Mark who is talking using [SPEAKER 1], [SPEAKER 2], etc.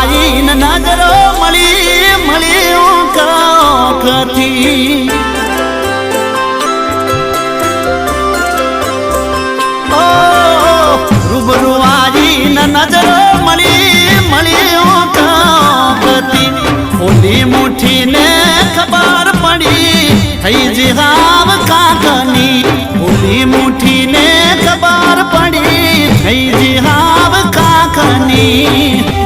[SPEAKER 1] આવીને નજરો મળી મળી કાંકથી રૂબરૂ આવીને નજરો મળી મળી કાંકથી ઓલી મુઠ્ઠીને ખબર પડી થઈ જ હાવ કાંકની ઓલી મુઠ્ઠીને ખબર પડી થઈ જ હાવ કાંકની